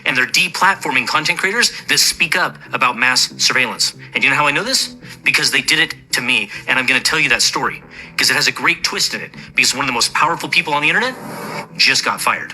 and they're deplatforming content creators that speak up about mass surveillance. And you know how I know this? Because they did it to me, and I'm going to tell you that story because it has a great twist in it, because one of the most powerful people on the internet just got fired.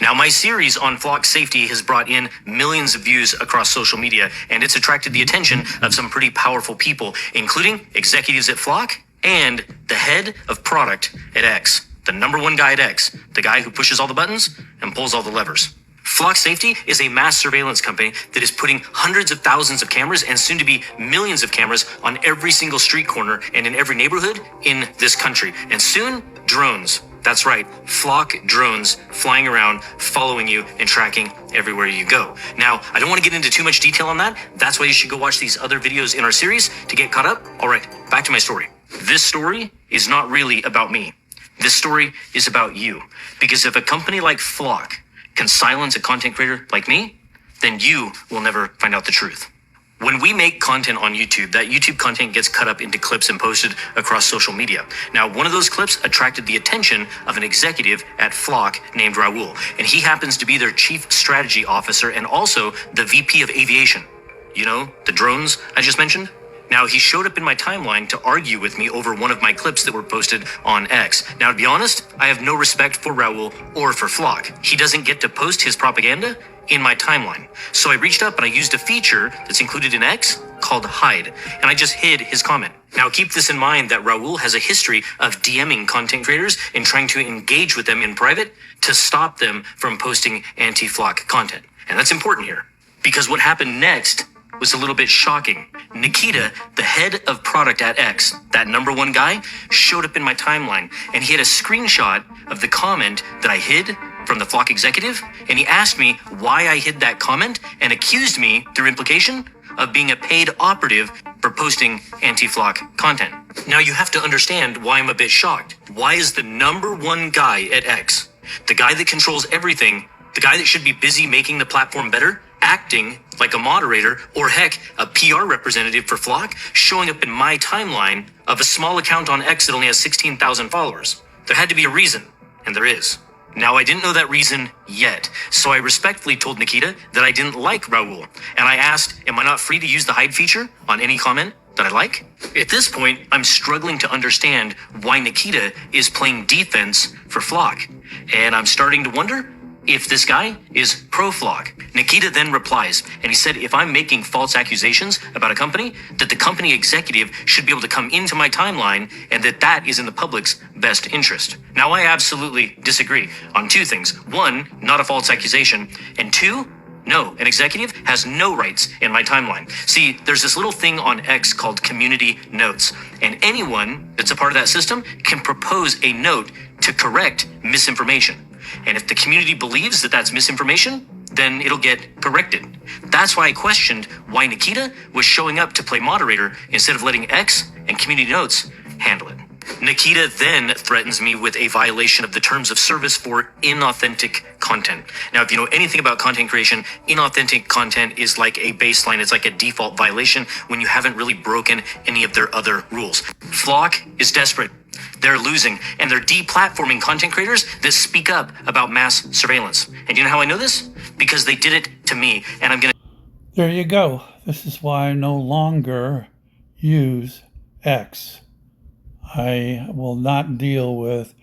Now, my series on flock safety has brought in millions of views across social media, and it's attracted the attention of some pretty powerful people, including executives at Flock and the head of product at X, the number one guy at X, the guy who pushes all the buttons and pulls all the levers. Flock Safety is a mass surveillance company that is putting hundreds of thousands of cameras and soon to be millions of cameras on every single street corner and in every neighborhood in this country. And soon, drones. That's right, Flock drones flying around, following you and tracking everywhere you go. Now, I don't want to get into too much detail on that. That's why you should go watch these other videos in our series to get caught up. All right, back to my story. This story is not really about me. This story is about you. Because if a company like Flock can silence a content creator like me, then you will never find out the truth. When we make content on YouTube, that YouTube content gets cut up into clips and posted across social media. Now, one of those clips attracted the attention of an executive at Flock named Raul, and he happens to be their chief strategy officer and also the VP of aviation. You know, the drones I just mentioned? Now, he showed up in my timeline to argue with me over one of my clips that were posted on X. Now, to be honest, I have no respect for Raul or for Flock. He doesn't get to post his propaganda in my timeline. So I reached up and I used a feature that's included in X called Hide, and I just hid his comment. Now, keep this in mind that Raul has a history of DMing content creators and trying to engage with them in private to stop them from posting anti-Flock content. And that's important here, because what happened next was a little bit shocking. Nikita, the head of product at X, that number one guy, showed up in my timeline, and he had a screenshot of the comment that I hid from the Flock executive, and he asked me why I hid that comment and accused me, through implication, of being a paid operative for posting anti-Flock content. Now, you have to understand why I'm a bit shocked. Why is the number one guy at X, the guy that controls everything, the guy that should be busy making the platform better, acting like a moderator or heck, a PR representative for Flock, showing up in my timeline of a small account on X that only has 16,000 followers? There had to be a reason, and there is. Now, I didn't know that reason yet, so I respectfully told Nikita that I didn't like Raul, and I asked, am I not free to use the hide feature on any comment that I like? At this point, I'm struggling to understand why Nikita is playing defense for Flock, and I'm starting to wonder if this guy is pro-Flock. Nikita then replies, and he said if I'm making false accusations about a company, that the company executive should be able to come into my timeline and that is in the public's best interest. Now, I absolutely disagree on two things. One, not a false accusation, and two, no, an executive has no rights in my timeline. See, there's this little thing on X called community notes, and anyone that's a part of that system can propose a note to correct misinformation. And if the community believes that that's misinformation, then it'll get corrected. That's why I questioned why Nikita was showing up to play moderator instead of letting X and community notes handle it. Nikita then threatens me with a violation of the terms of service for inauthentic content. Now, if you know anything about content creation, inauthentic content is like a baseline. It's like a default violation when you haven't really broken any of their other rules. Flock is desperate. They're losing, and they're deplatforming content creators that speak up about mass surveillance. And you know how I know this? Because they did it to me, and I'm gonna... There you go. This is why I no longer use X. I will not deal with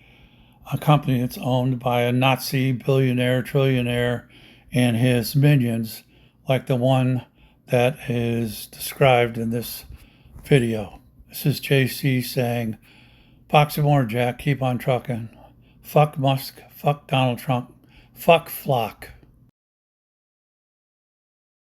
a company that's owned by a Nazi billionaire, trillionaire, and his minions, like the one that is described in this video. This is JC saying, Foxy More Jack, keep on trucking. Fuck Musk, fuck Donald Trump, fuck Flock.